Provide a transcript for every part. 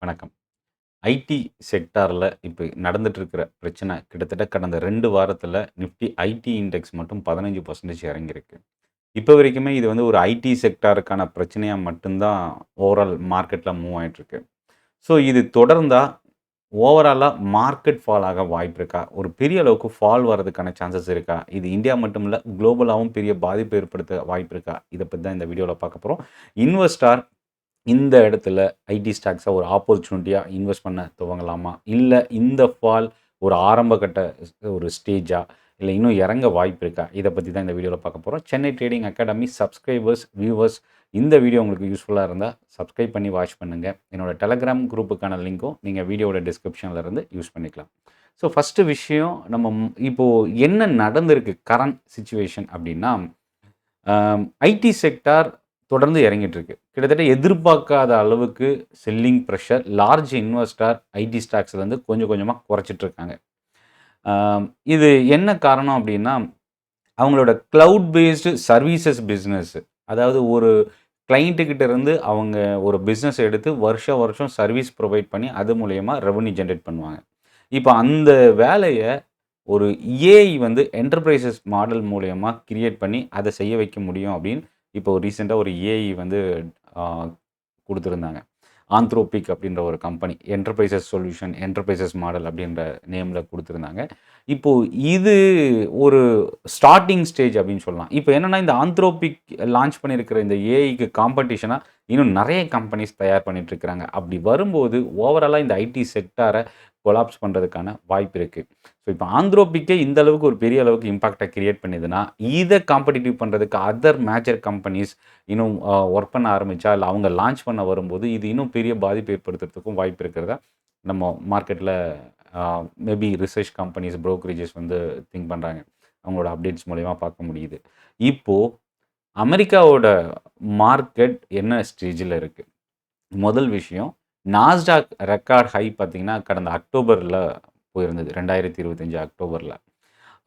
வணக்கம். ஐடி செக்டார்ல இப்ப நடந்துட்டு இருக்கிற பிரச்சனை கிட்டத்தட்ட கடந்த 2 வாரத்துல நிஃப்டி ஐடி இண்டெக்ஸ் மட்டும் 15% இறங்கியிருக்கு. இப்ப வரைக்குமே இது வந்து ஒரு ஐடி செக்டாருக்கான பிரச்சனையா மட்டும் தான் ஓவரால் மார்க்கெட்ல மூவ் ஆயிட்டு இருக்கு. ஸோ இது தொடர்ந்தா ஓவராலா மார்க்கெட் ஃபால் ஆக வாய்ப்பு இருக்கா? ஒரு பெரிய அளவுக்கு ஃபால் வரதுக்கான சான்சஸ் இருக்கா? இது இந்தியா மட்டும் இல்ல, குளோபலாவும் பெரிய பாதிப்பு ஏற்படுத்த வாய்ப்பு இருக்கா? இத பத்தி தான் இந்த வீடியோல பார்க்க போறோம். இன்வெஸ்டார் இந்த இடத்துல ஐடி ஸ்டாக்ஸ ஒரு ஆப்பர்ச்சுனிட்டியா இன்வெஸ்ட் பண்ண துவங்கலாமா? இல்ல இந்த ஃபால் ஒரு ஆரம்ப கட்ட ஒரு ஸ்டேஜா? இல்ல இன்னும் இறங்க வாய்ப்பு இருக்கா? இத பத்தி தான் இந்த வீடியோல பார்க்க போறோம். Chennai trading academy subscribers, viewers இந்த வீடியோ உங்களுக்கு யூஸ்ஃபுல்லா இருந்தா சப்ஸ்கிரைப் பண்ணி வாட்ச் பண்ணுங்க. என்னோட டெலகிராம் குரூப்புக்கான லிங்க்கும் நீங்க வீடியோவோட டிஸ்கிரிப்ஷன்ல இருந்து யூஸ் பண்ணிக்கலாம். ஸோ ஃபர்ஸ்ட்டு விஷயம் நம்ம இப்போ என்ன நடந்திருக்கு கரண்ட் சிச்சுவேஷன் அப்டின்னா, ஐடி செக்டார் தொடர்ந்து இறங்கிட்டு இருக்கு. கிட்டத்தட்ட எதிர்பார்க்காத அளவுக்கு selling pressure large investor IT ஸ்டாக்ஸ்லேருந்து கொஞ்சம் கொஞ்சமாக குறைச்சிட்டு இருக்காங்க. இது என்ன காரணம் அப்படின்னா, அவங்களோட கிளவுட் பேஸ்டு சர்வீசஸ் பிஸ்னஸ், அதாவது ஒரு கிளைண்ட்டுக்கிட்ட இருந்து அவங்க ஒரு பிஸ்னஸ் எடுத்து வருஷம் வருஷம் சர்வீஸ் ப்ரொவைட் பண்ணி அது மூலயமா ரெவன்யூ ஜென்ரேட் பண்ணுவாங்க. இப்போ அந்த வேலைய ஒரு ஏஐ வந்து என்டர்பிரைசஸ் மாடல் மூலியமா கிரியேட் பண்ணி அத செய்ய வைக்க முடியும் அப்படின்னு இப்போ ரீசென்ட்டா ஒரு ஏஐ வந்து ஆ குடுத்திருந்தாங்க. ஆந்த்ரோபிக் அப்படின்ற ஒரு company. Enterprises solution, enterprises model அப்படின்ற நேம்ல குடுத்திருந்தாங்க. இப்போ இது ஒரு ஸ்டார்ட்டிங் ஸ்டேஜ் அப்படின்னு சொல்லலாம். இப்போ என்னன்னா இந்த ஆந்த்ரோபிக் லான்ச் பண்ணியிருக்கிற இந்த ஏஐக்கு காம்படிஷனா இன்னும் நெறைய கம்பெனிஸ் தயார் பண்ணிட்டு இருக்கிறாங்க. அப்படி வரும்போது ஓவராலா இந்த ஐடி செக்டார கொலாப்ஸ் பண்றதுக்கான வாய்ப்பு இருக்கு. ஸோ இப்போ ஆந்த்ரோபிக்கே இந்த அளவுக்கு ஒரு பெரிய அளவுக்கு இம்பாக்ட்ட கிரியேட் பண்ணுதுன்னா, இத காம்படிட்டிவ் பண்றதுக்கு அதர் மேஜர் கம்பெனிஸ் இன்னும் ஒர்க் பண்ண ஆரம்பிச்சா, இல்ல அவங்க லான்ச் பண்ண வரும்போது, இது இன்னும் பெரிய பாதிப்பு ஏற்படுத்துறதுக்கும் வாய்ப்பு இருக்கிறதா நம்ம மார்க்கெட்ல அ மேபி ரிசர்ச் கம்பெனிஸ், புரோக்கரேஜஸ் வந்து திங்க் பண்றாங்க. அவங்களோட அப்டேட்ஸ் மூலியமா பார்க்க முடியுது. இப்போ அமெரிக்காவோட மார்க்கெட் என்ன ஸ்டேஜ்ல இருக்கு? முதல் விஷயம், நாஸ்டாக் ரெக்கார்ட் ஹை பார்த்தீங்கன்னா, கடந்த அக்டோபர்ல போயிருந்தது. 2025 அக்டோபர்ல.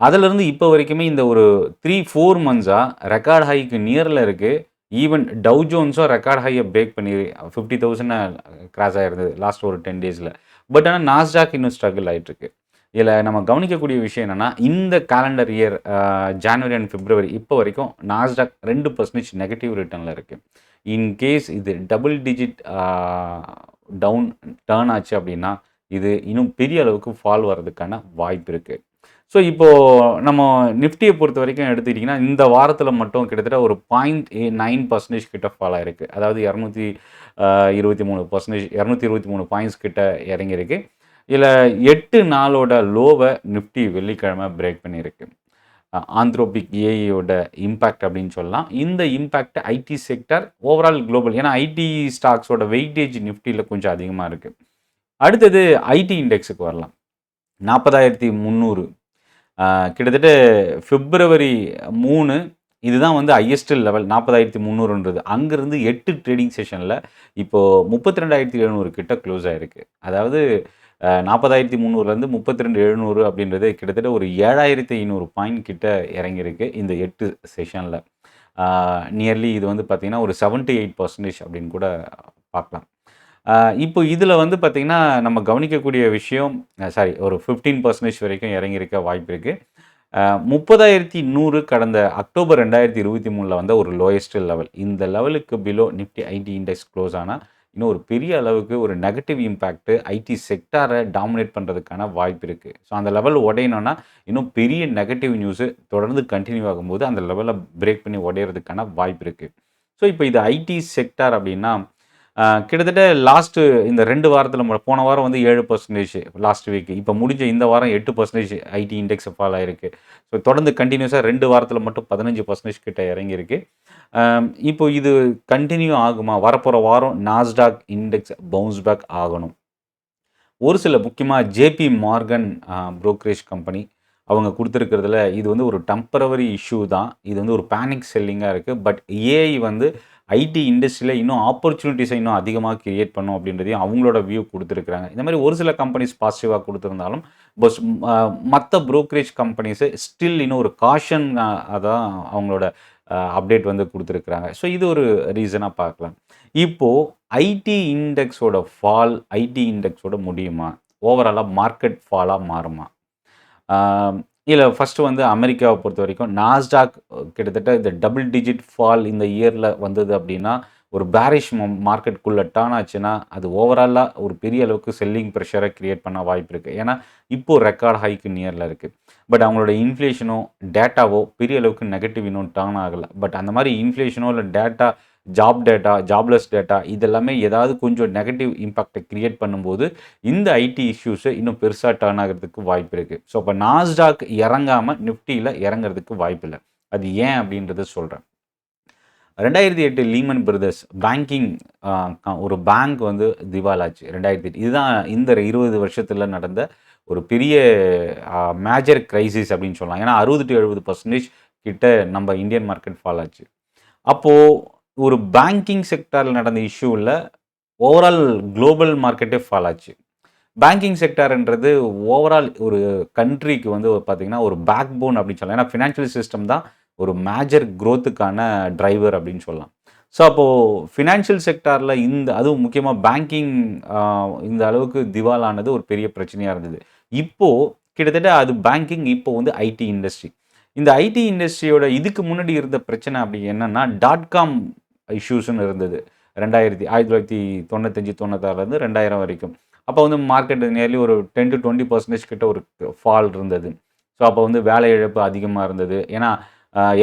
அதிலிருந்து இப்போ வரைக்குமே இந்த ஒரு 3, 4 மந்த்ஸா ரெக்கார்ட் ஹைக்கு நியர்ல இருக்கு. ஈவன் டவ் ஜோன்ஸும் ரெக்கார்ட் ஹைய பிரேக் பண்ணி 50,000 கிராஸ் ஆயிருந்தது லாஸ்ட் ஒரு 10 டேஸ்ல. பட் ஆனா நாஸ்டாக் இன்னும் ஸ்ட்ரகிள் ஆயிட்டு இருக்கு. இதில நம்ம கவனிக்கக்கூடிய விஷயம் என்னன்னா, இந்த காலண்டர் இயர் ஜான்வரி அண்ட் பிப்ரவரி இப்போ வரைக்கும் நாஸ்டாக் 2% நெகட்டிவ் ரிட்டர்ன்ல இருக்கு. இன் கேஸ் இது டபுள் டிஜிட் டவுன் டர்ன் ஆச்சு அப்படின்னா, இது இன்னும் பெரிய அளவுக்கு ஃபால் வரதுக்கான வாய்ப்பு இருக்கு. ஸோ இப்போ நம்ம நிஃப்டிய பொறுத்தவரைக்கும் எடுத்துக்கிட்டிங்கன்னா, இந்த வாரத்தில மட்டும் கிட்டத்தட்ட ஒரு 0.9% கிட்ட ஃபால் ஆயிருக்கு. அதாவது 223% 223 பாயிண்ட்ஸ் கிட்ட இறங்கியிருக்கு. இதில 8 நாளோட லோவ நிஃப்டி வெள்ளிக்கிழமை பிரேக் பண்ணியிருக்கு. ஆந்த்ரோபிக் ஏஐயோட இம்பாக்ட் அப்படின்னு சொல்லலாம். இந்த impact IT sector overall global, ஏன்னா ஐடி ஸ்டாக்ஸோட வெயிட்டேஜ் நிஃப்டில கொஞ்சம் அதிகமா இருக்கு. அடுத்தது ஐடி இண்டெக்ஸுக்கு வரலாம். 40,300 கிட்டத்தட்ட பிப்ரவரி 3 இதுதான் வந்து ஹையஸ்ட் லெவல் 40,300ன்றது. அங்கிருந்து 8 ட்ரேடிங் செஷன்ல இப்போ 32,700 கிட்ட க்ளோஸ் ஆயிருக்கு. அதாவது 40,300லேருந்து 32,700 அப்படின்றது கிட்டத்தட்ட ஒரு 7,500 பாயிண்ட் கிட்ட இறங்கியிருக்கு இந்த 8 செஷன்ல. நியர்லி இது வந்து பார்த்தீங்கன்னா, ஒரு 78% அப்படின்னு கூட பார்க்கலாம். இப்போ இதில வந்து பார்த்தீங்கன்னா, நம்ம கவனிக்கக்கூடிய விஷயம் சாரி ஒரு 15% வரைக்கும் இறங்கியிருக்க வாய்ப்பு இருக்கு. 30,100 கடந்த அக்டோபர் 2023ல வந்த ஒரு லோயஸ்ட் லெவல். இந்த லெவலுக்கு below Nifty ID index close ஆனா, இன்னும் ஒரு பெரிய அளவுக்கு ஒரு நெகட்டிவ் இம்பாக்ட் ஐடி செக்டார டாமினேட் பண்றதுக்கான வாய்ப்பு இருக்கு. ஸோ அந்த லெவல் உடையணும்னா, இன்னும் பெரிய நெகட்டிவ் நியூஸ் தொடர்ந்து கன்டின்யூ ஆகும்போது, அந்த லெவல பிரேக் பண்ணி உடையறதுக்கான வாய்ப்பு இருக்கு. ஸோ இப்போ இது ஐடி செக்டார் அப்படின்னா, கிட்டத்தட்ட இந்த 2 வாரத்தில போன வாரம் வந்து 7% லாஸ்ட் வீக். இப்போ முடிஞ்ச இந்த வாரம் 8% ஐடி இண்டெக்ஸ் ஃபால் ஆயிருக்கு. ஸோ தொடர்ந்து கன்டினியூஸா 2 வாரத்தில மட்டும் 15% கிட்ட இறங்கியிருக்கு. இப்போ இது கன்டின்யூ ஆகுமா? வரப்போற வாரம் நாஸ்டாக் இண்டெக்ஸ் பவுன்ஸ் பேக் ஆகணும். ஒரு சில முக்கியமா ஜேபி மார்கன் புரோக்கரேஜ் கம்பெனி அவங்க குடுத்திருக்கிறதுல இது வந்து ஒரு டெம்பரவரி இஷ்யூ தான். இது வந்து ஒரு பேனிக் செல்லிங்கா இருக்கு. பட் ஏஐ வந்து ஐடி இண்டஸ்ட்ரியில இன்னும் ஆப்பர்ச்சுனிட்டீஸ இன்னும் அதிகமா கிரியேட் பண்ணும் அப்படின்றதையும் அவங்களோட வியூ குடுத்திருக்கிறாங்க. இந்த மாரி ஒரு சில கம்பெனிஸ் பாசிட்டிவா குடுத்திருந்தாலும், பஸ் மத்த புரோக்கரேஜ் கம்பெனிஸ் ஸ்டில் இன்னும் ஒரு காஷன் தான் அவங்களோட அப்டேட் வந்து குடுத்துருக்காங்க. ஸோ இது ஒரு ரீசனா பார்க்கலாம். இப்போ ஐடி இண்டெக்ஸோட ஃபால், ஐடி இண்டெக்ஸோட முடியுமா? ஓவராலா மார்க்கெட் ஃபாலா மாறுமா? ஆ இல்ல ஃபர்ஸ்ட்டு வந்து அமெரிக்காவ பொறுத்தவரைக்கும் நாஸ்டாக் கிட்டத்தட்ட இந்த டபுள் டிஜிட் ஃபால் இந்த இயர்ல வந்தது அப்டின்னா, ஒரு பேரிஷ் மார்க்கெட்குள்ள டர்ன் ஆச்சுன்னா, அது ஓவராலா ஒரு பெரிய அளவுக்கு செல்லிங் பிரஷர கிரியேட் பண்ண வாய்ப்பு இருக்கு. ஏன்னா, இப்போ ரெக்கார்ட் ஹைக்கு நியர்ல இருக்கு. பட் அவங்களோட இன்ஃப்ளேஷனோ, டேட்டாவோ பெரிய அளவுக்கு நெகட்டிவ் இன்னும் டர்ன் ஆகல. பட் அந்த மாரி இன்ஃப்ளேஷனோ இல்ல டேட்டா, ஜாப்லெஸ் டேட்டா இதெல்லாமே ஏதாவது கொஞ்சம் நெகட்டிவ் இம்பாக்ட்ட கிரியேட் பண்ணும்போது, இந்த ஐடி இஷ்யூஸ இன்னும் பெருசா டர்ன் ஆகுறதுக்கு வாய்ப்பு இருக்கு. ஸோ, அப்ப நாஸ்டாக் இறங்காம நிஃப்டில இறங்குறதுக்கு வாய்ப்பில்ல. அது ஏன் அப்படின்றத சொல்றேன். 2008 லீமன் பிரதர்ஸ் பேங்கிங் ஒரு பேங்க் வந்து திவாலாச்சு 2008. இதுதான் இந்த 20 வருஷத்துல நடந்த ஒரு பெரிய மேஜர் கிரைசிஸ் அப்படின்னு சொல்லலாம். ஏன்னா 60-70% கிட்ட நம்ம இந்தியன் மார்க்கெட் ஃபால் ஆச்சு. அப்போ ஒரு பேங்கிங் செக்டார்ல நடந்த இஷ்யூல ஓவரால் குளோபல் மார்க்கெட்டே ஃபால் ஆச்சு. பேங்கிங் செக்டார்ன்றது ஓவரால் ஒரு கண்ட்ரிக்கு வந்து பார்த்தீங்கன்னா, ஒரு பேக் போன் அப்படின்னு சொல்லலாம். ஏன்னா ஃபினான்ஷியல் சிஸ்டம் தான் ஒரு மேஜர் குரோத்துக்கான டிரைவர் அப்படின்னு சொல்லலாம். ஸோ, அப்போ ஃபினான்ஷியல் செக்டார்ல அதுவும் முக்கியமா பேங்கிங் இந்த அளவுக்கு திவாலானது ஒரு பெரிய பிரச்சனையா இருந்தது. இப்போ கிட்டத்தட்ட அது பேங்கிங் இப்போ வந்து ஐடி இண்டஸ்ட்ரி. இந்த ஐடி இண்டஸ்ட்ரியோட இதுக்கு முன்னாடி இருந்த பிரச்சனை அப்படி என்னன்னா, டாட்காம் இஷ்யூஸ்ன்னு இருந்தது. 1995, 96லேருந்து 2000 வரைக்கும். அப்போ வந்து மார்க்கெட் நியர்லி ஒரு 10-20% கிட்ட ஒரு ஃபால் இருந்தது. ஸோ, அப்போ வந்து வேலை இழப்பு அதிகமா இருந்தது. ஏன்னா,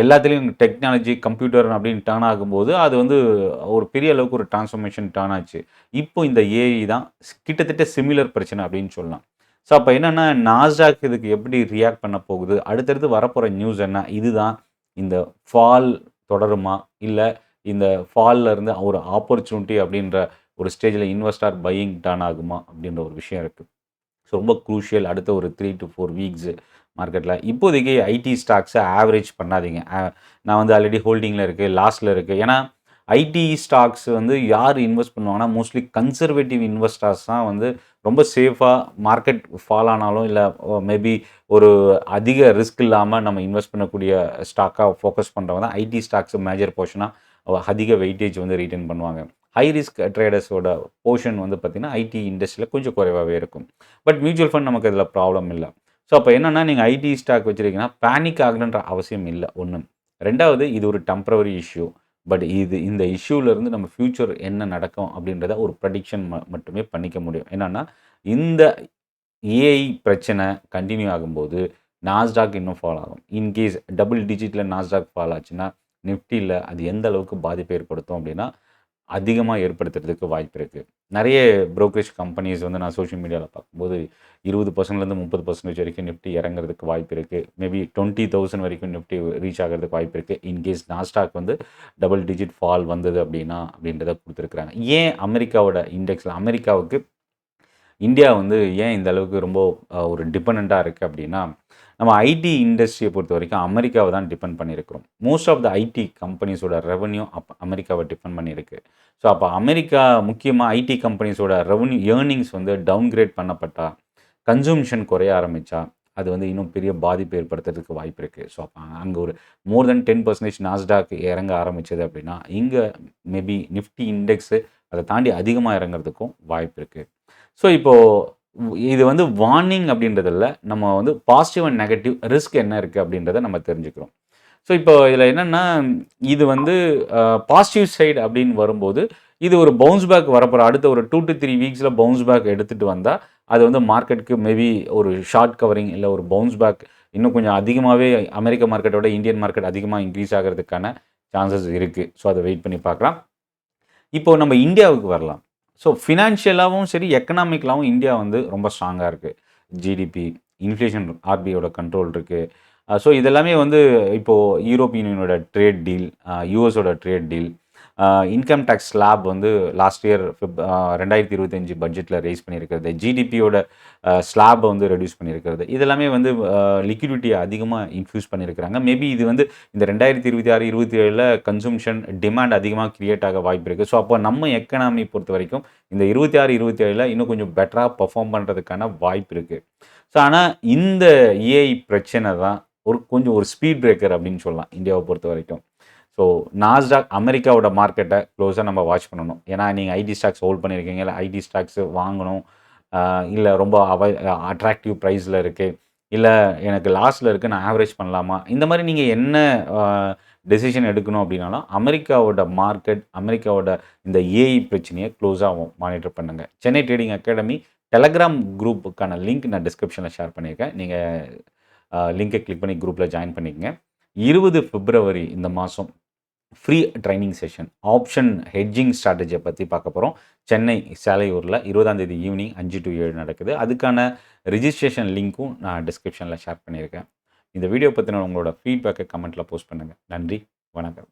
எல்லாத்துலயும் டெக்னாலஜி, கம்ப்யூட்டர் அப்படின்னு டர்ன் ஆகும்போது, அது வந்து ஒரு பெரிய அளவுக்கு ஒரு டிரான்ஸ்ஃபர்மேஷன் டர்ன் ஆச்சு. இப்போ இந்த ஏஐ தான் கிட்டத்தட்ட சிமிலர் பிரச்சனை அப்படின்னு சொல்லலாம். ஸோ, அப்போ என்னன்னா, நாஸ்டாக் இதுக்கு எப்படி ரியாக்ட் பண்ண போகுது? அடுத்தடுத்து வரப்போற நியூஸ் என்ன? இதுதான் இந்த ஃபால் தொடருமா? இல்ல இந்த ஃபால்ல இருந்து ஒரு ஆப்பர்ச்சுனிட்டி அப்படின்ற ஒரு ஸ்டேஜ்ல இன்வெஸ்டார் பையிங் டர்ன் ஆகுமா? அப்படின்ற ஒரு விஷயம் இருக்கு. ஸோ, ரொம்ப க்ரூஷியல் அடுத்த ஒரு 3-4 வீக்ஸ் மார்க்கெட்ல. இப்போதைக்கு ஐடி ஸ்டாக்ஸ ஆவரேஜ் பண்ணாதீங்க. நான் வந்து ஆல்ரெடி ஹோல்டிங்ல இருக்கு, லாஸ்ட்ல இருக்கு. ஏன்னா, ஐடி ஸ்டாக்ஸ் வந்து யார் இன்வெஸ்ட் பண்ணுவாங்கன்னா, மோஸ்ட்லி கன்சர்வேட்டிவ் இன்வெஸ்டர்ஸ் தான் வந்து ரொம்ப சேஃபா மார்க்கெட் ஃபால் ஆனாலும், இல்ல மேபி ஒரு அதிக ரிஸ்க் இல்லாம நம்ம இன்வெஸ்ட் பண்ணக்கூடிய ஸ்டாக்கா ஃபோக்கஸ் பண்றவங்க தான் ஐடி ஸ்டாக்ஸ் மேஜர் போர்ஷனா அதிக வெயிட்டேஜ் வந்து ரிட்டர்ன் பண்ணுவாங்க. ஹை ரிஸ்க் ட்ரேடர்ஸோட போர்ஷன் வந்து பார்த்தீங்கன்னா, ஐடி இண்டஸ்ட்ரியில கொஞ்சம் குறைவாவே இருக்கும். பட் மியூச்சுவல் ஃபண்ட் நமக்கு அதில ப்ராப்ளம் இல்ல. ஸோ, அப்ப என்னன்னா, நீங்க ஐடி ஸ்டாக் வச்சிருக்கீங்கன்னா, பேனிக் ஆகணுன்ற அவசியம் இல்ல 1. 2வது இது ஒரு டெம்பரவரி இஷ்யூ. பட் இந்த இஷ்யூல இருந்து நம்ம ஃபியூச்சர் என்ன நடக்கும் அப்படின்றத ஒரு ப்ரெடிக்ஷன் மட்டுமே பண்ணிக்க முடியும். என்னன்னா, இந்த ஏஐ பிரச்சனை கன்டின்யூ ஆகும்போது, நாஸ்டாக் இன்னும் ஃபால் ஆகும். இன்கேஸ் டபுள் டிஜிட்ல நாஸ்டாக் ஃபால் ஆச்சுன்னா, நிஃப்டில அது எந்த அளவுக்கு பாதிப்பை ஏற்படுத்தும் அப்படின்னா, அதிகமா ஏற்படுத்துறதுக்கு வாய்ப்பு இருக்கு. நெறைய புரோக்கரேஜ் கம்பெனிஸ் வந்து நான் சோசியல் மீடியால பார்க்கும்போது 20%லேருந்து 30% வரைக்கும் நிஃப்டி இறங்குறதுக்கு வாய்ப்பு இருக்கு. மேபி 20,000 வரைக்கும் நிஃப்டி ரீச் ஆகுறதுக்கு வாய்ப்பு இருக்கு. இன்கேஸ் நாஸ்டாக் வந்து டபுள் டிஜிட் ஃபால் வந்தது அப்படின்னா அப்படின்றத குடுத்துருக்காங்க. ஏன் அமெரிக்காவோட இண்டெக்ஸ்ல அமெரிக்காவுக்கு இந்தியா வந்து ஏன் இந்த அளவுக்கு ரொம்ப ஒரு டிபெண்டன்ட்டா இருக்கு அப்படின்னா, நம்ம ஐடி இண்டஸ்ட்ரிய பொறுத்தவரைக்கும் அமெரிக்காவ தான் டிபெண்ட் பண்ணியிருக்கிறோம். மோஸ்ட் ஆஃப் த ஐடி கம்பெனிஸோட ரெவென்யூ அமெரிக்காவ டிபெண்ட் பண்ணியிருக்கு. ஸோ, அப்ப அமெரிக்கா முக்கியமா ஐடி கம்பெனிஸோட ரெவென்யூ ஏர்னிங்ஸ் வந்து டவுன்கிரேட் பண்ணப்பட்டா, கன்சம்ஷன் குறைய ஆரம்பிச்சா, அது வந்து இன்னும் பெரிய பாதிப்பு ஏற்படுத்துறதுக்கு வாய்ப்பு இருக்கு. ஸோ, அப்ப அங்க ஒரு மோர் தென் 10% நாஸ்டாக் இறங்க ஆரம்பிச்சது அப்படின்னா, இங்க மேபி நிஃப்டி இண்டெக்ஸு அத தாண்டி அதிகமா இறங்குறதுக்கும் வாய்ப்பு இருக்கு. ஸோ, இப்போ இது வந்து வார்னிங் அப்படின்றது இல்ல. நம்ம வந்து பாசிட்டிவ் அண்ட் நெகட்டிவ் ரிஸ்க் என்ன இருக்கு அப்படின்றத நம்ம தெரிஞ்சுக்கிறோம். ஸோ, இப்போ இதில என்னன்னா, இது வந்து பாசிட்டிவ் சைடு அப்படின்னு வரும்போது, இது ஒரு பவுன்ஸ் பேக் வரப்போற அடுத்த ஒரு 2-3 வீக்ஸ்ல பவுன்ஸ் பேக் எடுத்துட்டு வந்தா, அது வந்து மார்க்கெட்க்கு மேபி ஒரு ஷார்ட் கவரிங் இல்ல ஒரு பவுன்ஸ் பேக் இன்னும் கொஞ்சம் அதிகமாவே அமெரிக்க மார்க்கெட்டோட இந்தியன் மார்க்கெட் அதிகமா இன்கிரீஸ் ஆகுறதுக்கான சான்சஸ் இருக்கு. ஸோ, அத வெயிட் பண்ணி பார்க்கலாம். இப்போ நம்ம இந்தியாவுக்கு வரலாம். ஸோ, ஃபினான்ஷியலாவும் சரி, எக்கனாமிக்கலாவும் இந்தியா வந்து ரொம்ப ஸ்ட்ராங்கா இருக்கு. ஜிடிபி, இன்ஃப்ளேஷன் ஆர்பிஐயோட கண்ட்ரோல் இருக்கு. ஸோ, இதெல்லாமே வந்து இப்போ யூரோப்பியன் யூனியனோட ட்ரேட் டீல், யுஎஸோட trade deal, income tax slab வந்து லாஸ்ட் இயர் 2025 பட்ஜெட்ல ரெய்ஸ் பண்ணியிருக்கிறது. ஜிடிபியோட ஸ்லாப்ப வந்து ரெடியூஸ் பண்ணியிருக்கிறது. இதெல்லாமே வந்து லிக்விடிட்டிய அதிகமா இன்ஃப்யூஸ் பண்ணியிருக்கிறாங்க. மேபி இது வந்து இந்த 2026, 27ல கன்சம்ஷன் டிமாண்ட் அதிகமா கிரியேட் ஆக வாய்ப்பு இருக்கு. ஸோ, அப்போ நம்ம எக்கனாமி பொறுத்தவரைக்கும் இந்த 26, 27ல இன்னும் கொஞ்சம் பெட்டரா பெர்ஃபார்ம் பண்றதுக்கான வாய்ப்பு இருக்கு. ஸோ, ஆனா இந்த ஏஐ பிரச்சனை தான் கொஞ்சம் ஒரு ஸ்பீட் பிரேக்கர் அப்படின்னு சொல்லலாம் இந்தியாவ பொறுத்தவரைக்கும். ஸோ நாஸ்டாக் அமெரிக்காவோட மார்க்கெட்டை க்ளோஸாக நம்ம வாட்ச் பண்ணணும். ஏன்னா நீங்கள் ஐடி ஸ்டாக்ஸ் ஹோல்ட் பண்ணியிருக்கீங்க, இல்லை ஐடி ஸ்டாக்ஸ் வாங்கணும், இல்லை ரொம்ப அட்ராக்டிவ் ப்ரைஸில் இருக்குது, இல்லை எனக்கு லாஸில் இருக்குது, நான் ஆவரேஜ் பண்ணலாமா, இந்த மாதிரி நீங்கள் என்ன டெசிஷன் எடுக்கணும் அப்படின்னாலும் அமெரிக்காவோட மார்க்கெட், அமெரிக்காவோட இந்த ஏஐ பிரச்சனையை க்ளோஸாக மானிட்டர் பண்ணுங்கள். சென்னை ட்ரேடிங் அகாடமி டெலகிராம் குரூப்புக்கான லிங்க் நான் டிஸ்கிரிப்ஷனில் ஷேர் பண்ணியிருக்கேன். நீங்கள் லிங்கை கிளிக் பண்ணி குரூப்பில் ஜாயின் பண்ணிக்கங்க. 20 பிப்ரவரி இந்த மாதம் free training session option hedging ஸ்ட்ராட்டஜியை பற்றி பார்க்க போகிறோம். சென்னை சாலையூரில் 20ஆம் தேதி ஈவினிங் 5 to 7 நடக்குது. அதுக்கான ரிஜிஸ்ட்ரேஷன் லிங்க்கும் நான் டிஸ்கிரிப்ஷனில் ஷேர் பண்ணியிருக்கேன். இந்த வீடியோ பற்றின உங்களோட ஃபீட்பேக்கை கமெண்ட்டில் போஸ்ட் பண்ணுங்கள். நன்றி, வணக்கம்.